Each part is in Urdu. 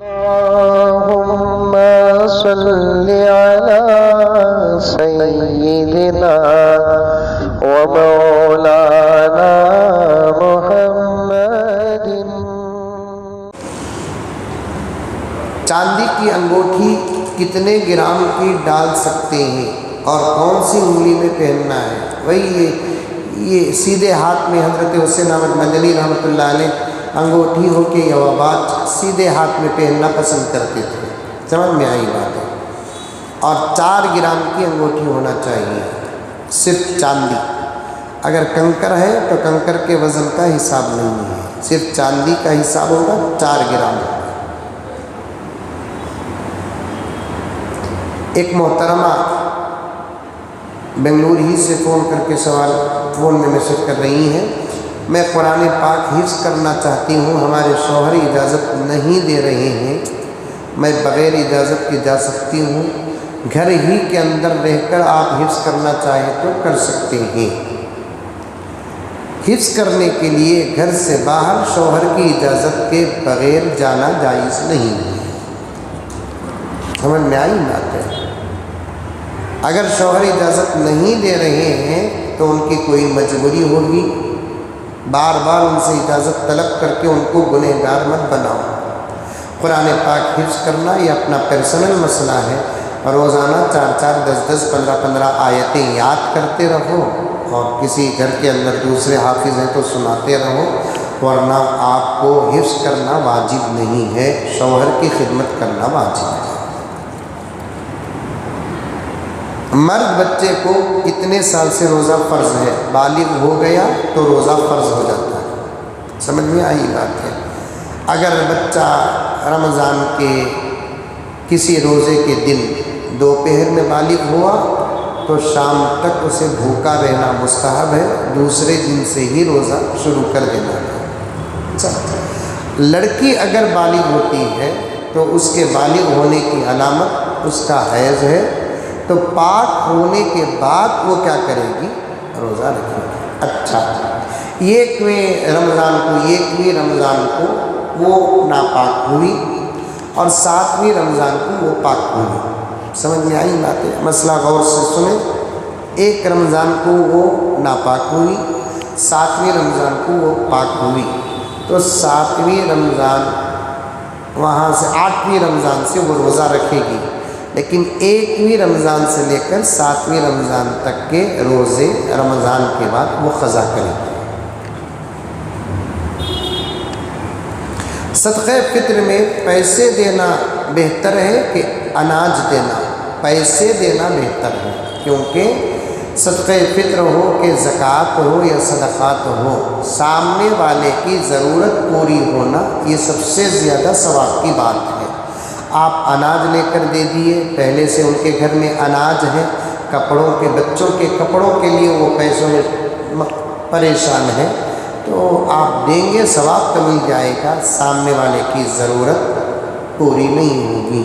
اللهم صل على سيدنا ومولانا محمد۔ چاندی کی انگوٹھی کتنے گرام کی ڈال سکتے ہیں اور کون سی انگلی میں پہننا ہے؟ وہی یہ سیدھے ہاتھ میں حضرت حسین احمد مدنی رحمۃ اللہ علیہ انگوٹھی ہو کے یا بات سیدھے ہاتھ میں پہننا پسند کرتے تھے، سمجھ میں آئی بات ہے۔ اور 4 گرام کی انگوٹھی ہونا چاہیے، صرف چاندی۔ اگر کنکر ہے تو کنکر کے وزن کا حساب نہیں ہے، صرف چاندی کا حساب ہوگا 4 گرام۔ ایک محترمہ بنگلور ہی سے فون کر کے سوال فون میں میسج کر رہی ہیں، میں قرآن پاک حفظ کرنا چاہتی ہوں، ہمارے شوہر اجازت نہیں دے رہے ہیں، میں بغیر اجازت کے جا سکتی ہوں؟ گھر ہی کے اندر رہ کر آپ حفظ کرنا چاہیں تو کر سکتے ہیں۔ حفظ کرنے کے لیے گھر سے باہر شوہر کی اجازت کے بغیر جانا جائز نہیں ہے، سمجھ میں آئی بات ہے۔ اگر شوہر اجازت نہیں دے رہے ہیں تو ان کی کوئی مجبوری ہوگی، بار بار ان سے اجازت طلب کر کے ان کو گنہگار مت بناؤ۔ قرآن پاک حفظ کرنا یہ اپنا پرسنل مسئلہ ہے، روزانہ 4 10 15 آیتیں یاد کرتے رہو، اور کسی گھر کے اندر دوسرے حافظ ہیں تو سناتے رہو، ورنہ آپ کو حفظ کرنا واجب نہیں ہے، شوہر کی خدمت کرنا واجب ہے۔ مرد بچے کو کتنے سال سے روزہ فرض ہے؟ بالغ ہو گیا تو روزہ فرض ہو جاتا ہے، سمجھ میں آئی بات ہے۔ اگر بچہ رمضان کے کسی روزے کے دن دوپہر میں بالغ ہوا تو شام تک اسے بھوکا رہنا مستحب ہے، دوسرے دن سے ہی روزہ شروع کر دینا ہے۔ لڑکی اگر بالغ ہوتی ہے تو اس کے بالغ ہونے کی علامت اس کا حیض ہے، تو پاک ہونے کے بعد وہ کیا کرے گی؟ روزہ رکھے گی۔ اچھا، 1ویں رمضان کو وہ ناپاک ہوئی اور 7ویں رمضان کو وہ پاک ہوئی، سمجھ میں آئی بات ہے؟ مسئلہ غور سے سنیں، 1 رمضان کو وہ ناپاک ہوئی، 7ویں رمضان کو وہ پاک ہوئی، تو 7ویں رمضان وہاں سے 8ویں رمضان سے وہ روزہ رکھے گی، لیکن 1ویں رمضان سے لے کر 7ویں رمضان تک کے روزے رمضان کے بعد وہ قضا کرے گی۔ صدقہ فطر میں پیسے دینا بہتر ہے کہ اناج دینا؟ پیسے دینا بہتر ہے، کیونکہ صدقہ فطر ہو کہ زکوٰۃ ہو یا صدقات ہو، سامنے والے کی ضرورت پوری ہونا یہ سب سے زیادہ ثواب کی بات ہے۔ آپ اناج لے کر دے دیے، پہلے سے ان کے گھر میں اناج ہے، کپڑوں کے بچوں کے کپڑوں کے لیے وہ پیسوں میں پریشان ہے، تو آپ دیں گے ثواب تو مل جائے گا، سامنے والے کی ضرورت پوری نہیں ہوگی۔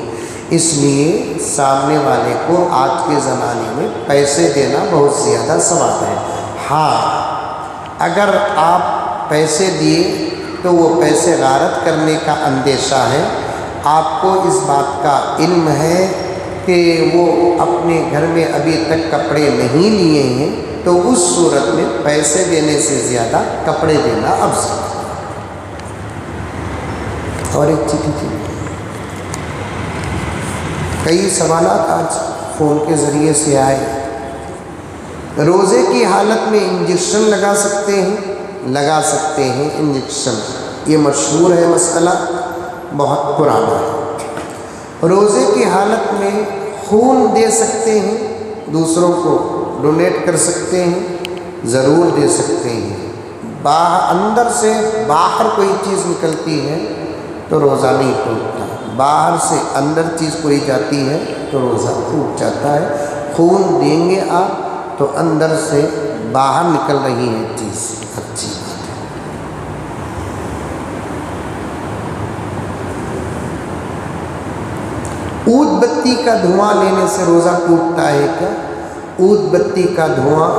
اس لیے سامنے والے کو آج کے زمانے میں پیسے دینا بہت زیادہ ثواب ہے۔ ہاں، اگر آپ پیسے دیے تو وہ پیسے غارت کرنے کا اندیشہ ہے، آپ کو اس بات کا علم ہے کہ وہ اپنے گھر میں ابھی تک کپڑے نہیں لیے ہیں، تو اس صورت میں پیسے دینے سے زیادہ کپڑے دینا افضل ہے۔ اور ایک چیز تھی، کئی سوالات آج فون کے ذریعے سے آئے، روزے کی حالت میں انجیکشن لگا سکتے ہیں؟ لگا سکتے ہیں انجیکشن، یہ مشہور ہے مسئلہ، بہت پرانا ہے۔ روزے کی حالت میں خون دے سکتے ہیں، دوسروں کو ڈونیٹ کر سکتے ہیں، ضرور دے سکتے ہیں۔ اندر سے باہر کوئی چیز نکلتی ہے تو روزہ نہیں ٹوٹتا، باہر سے اندر چیز کوئی جاتی ہے تو روزہ ٹوٹ جاتا ہے۔ خون دیں گے آپ تو اندر سے باہر نکل رہی ہے چیز، اچھی بات ہے۔ اود بتی کا دھواں لینے سے روزہ ٹوٹتا ہے کیا؟ اود بتی کا دھواں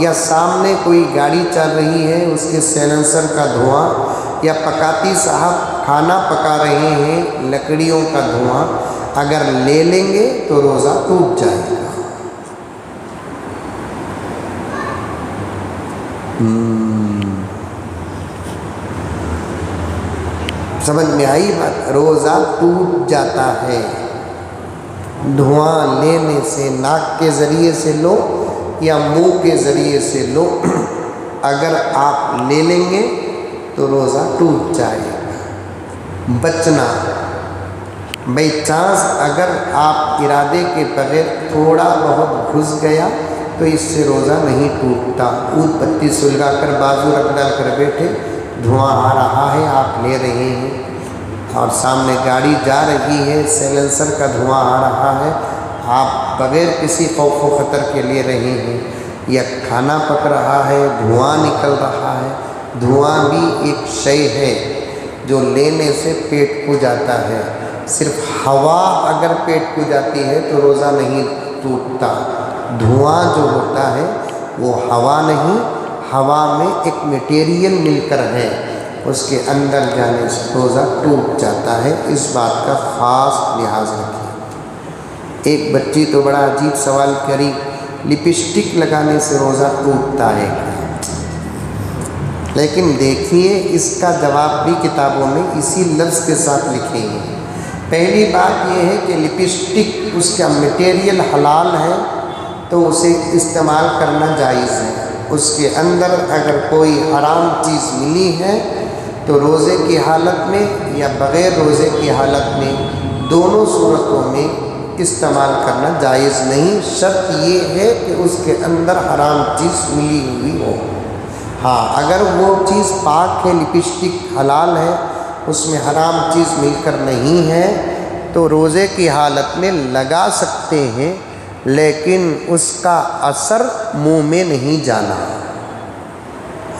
یا سامنے کوئی گاڑی چل رہی ہے اس کے سائلنسر کا دھواں یا پکاتی صاحب کھانا پکا رہے ہیں لکڑیوں کا دھواں اگر لے لیں گے تو روزہ ٹوٹ جائے گا۔ سمجھ میں آئی بات؟ روزہ ٹوٹ جاتا ہے دھواں لینے سے، ناک کے ذریعے سے لو یا منہ کے ذریعے سے لو، اگر آپ لے لیں گے تو روزہ ٹوٹ جائے گا۔ بچنا، بائی چانس اگر آپ ارادے کے بغیر تھوڑا بہت گھس گیا تو اس سے روزہ نہیں ٹوٹتا۔ اود پتی سلگا کر بازو رکھ ڈال کر بیٹھے، دھواں آ رہا ہے، آپ لے رہے ہیں، اور سامنے گاڑی جا رہی ہے، سیلنسر کا دھواں آ رہا ہے، آپ بغیر کسی خوف و خطر کے لے رہے ہیں، یا کھانا پک رہا ہے، دھواں نکل رہا ہے۔ دھواں بھی ایک شے ہے جو لینے سے پیٹ کو جاتا ہے، صرف ہوا اگر پیٹ کو جاتی ہے تو روزہ نہیں ٹوٹتا۔ دھواں جو ہوتا ہے وہ ہوا نہیں، ہوا میں ایک میٹیریل مل کر ہے، اس کے اندر جانے سے روزہ ٹوٹ جاتا ہے۔ اس بات کا خاص لحاظ رکھیں۔ ایک بچی تو بڑا عجیب سوال کری، لپسٹک لگانے سے روزہ ٹوٹتا ہے کیا؟ لیکن دیکھیے اس کا جواب بھی کتابوں میں اسی لفظ کے ساتھ لکھے ہیں۔ پہلی بات یہ ہے کہ لپسٹک اس کا میٹیریل حلال ہے تو اسے استعمال کرنا جائز ہے۔ اس کے اندر اگر کوئی حرام چیز ملی ہے تو روزے کی حالت میں یا بغیر روزے کی حالت میں، دونوں صورتوں میں استعمال کرنا جائز نہیں۔ شرط یہ ہے کہ اس کے اندر حرام چیز ملی ہوئی ہو۔ ہاں اگر وہ چیز پاک ہے، لپسٹک حلال ہے، اس میں حرام چیز مل کر نہیں ہے تو روزے کی حالت میں لگا سکتے ہیں، لیکن اس کا اثر منہ میں نہیں جانا۔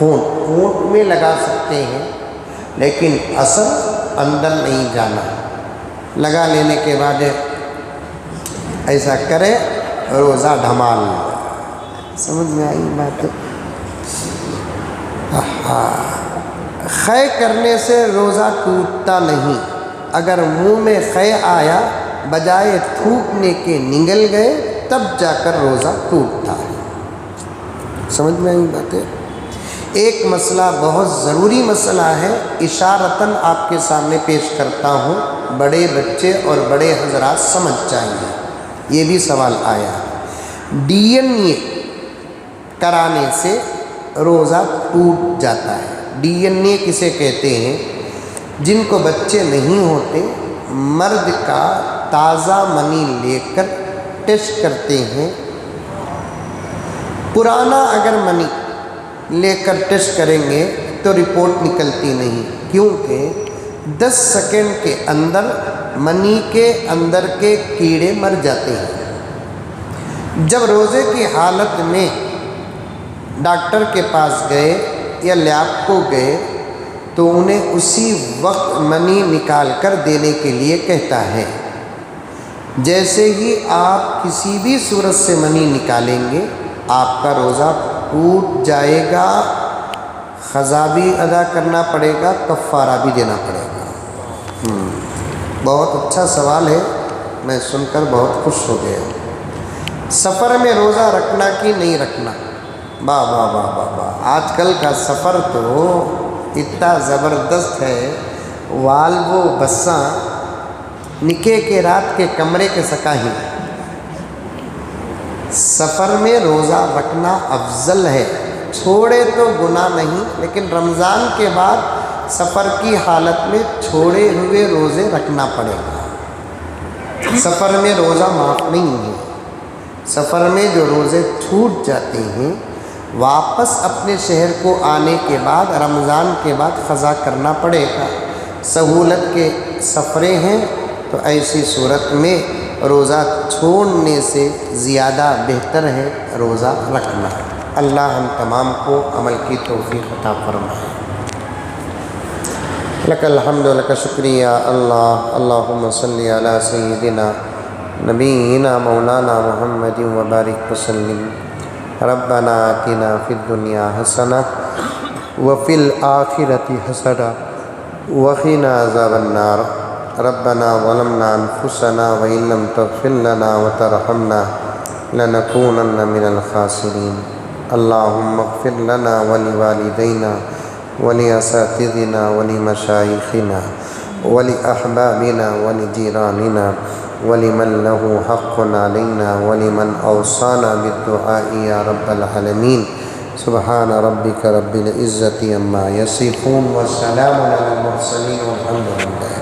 ہونٹ میں لگا سکتے ہیں لیکن اثر اندر نہیں جانا۔ لگا لینے کے بعد ایسا کرے، روزہ ڈھمال۔ سمجھ میں آئی بات؟ خے کرنے سے روزہ ٹوٹتا نہیں۔ اگر منہ میں خے آیا، بجائے تھوکنے کے نگل گئے، تب جا کر روزہ ٹوٹتا ہے۔ سمجھ میں آئی باتیں؟ ایک مسئلہ بہت ضروری مسئلہ ہے، اشارتاً آپ کے سامنے پیش کرتا ہوں، بڑے بچے اور بڑے حضرات سمجھ جائیں۔ یہ بھی سوال آیا، ڈی این اے کرانے سے روزہ ٹوٹ جاتا ہے۔ ڈی این اے کسے کہتے ہیں؟ جن کو بچے نہیں ہوتے، مرد کا تازہ منی لے کر ٹیسٹ کرتے ہیں۔ پرانا اگر منی لے کر ٹیسٹ کریں گے تو رپورٹ نکلتی نہیں، کیونکہ 10 سیکنڈ کے اندر منی کے اندر کے کیڑے مر جاتے ہیں۔ جب روزے کی حالت میں ڈاکٹر کے پاس گئے یا لیب کو گئے تو انہیں اسی وقت منی نکال کر دینے کے لیے کہتا ہے۔ جیسے ہی آپ کسی بھی صورت سے منی نکالیں گے، آپ کا روزہ ٹوٹ جائے گا، قضا بھی ادا کرنا پڑے گا، کفارہ بھی دینا پڑے گا۔ بہت اچھا سوال ہے، میں سن کر بہت خوش ہو گیا۔ سفر میں روزہ رکھنا کہ نہیں رکھنا؟ واہ واہ واہ واہ واہ! آج کل کا سفر تو اتنا زبردست ہے، والوو بساں نکے کے رات کے کمرے کے سکاہی۔ سفر میں روزہ رکھنا افضل ہے، چھوڑے تو گناہ نہیں، لیکن رمضان کے بعد سفر کی حالت میں چھوڑے ہوئے روزے رکھنا پڑے گا۔ سفر میں روزہ معاف نہیں ہے۔ سفر میں جو روزے چھوٹ جاتے ہیں، واپس اپنے شہر کو آنے کے بعد رمضان کے بعد قضا کرنا پڑے گا۔ سہولت کے سفریں ہیں تو ایسی صورت میں روزہ چھوڑنے سے زیادہ بہتر ہے روزہ رکھنا۔ اللہ ہم تمام کو عمل کی توفیق عطا فرمائے۔ لک الحمد و لک شکریہ اللہ، اللہم صلی علی سیدنا نبینا مولانا محمد وبارک وسلم۔ ربنا آتنا فی الدنیا حسنہ وفی الآخرۃ حسنہ وقنا عذاب النار ربنا ظلمنا أنفسنا وإن لم تغفر لنا وترحمنا لنكونن من الخاسرين اللهم اغفر لنا ولوالدينا ولأساتذتنا ولمشايخنا ولأحبابنا ولجيراننا ولمن له حق علينا ولمن أوصانا بالدعاء يا رب العالمين سبحان ربك رب العزة عما يصفون وسلام على المرسلين والحمد لله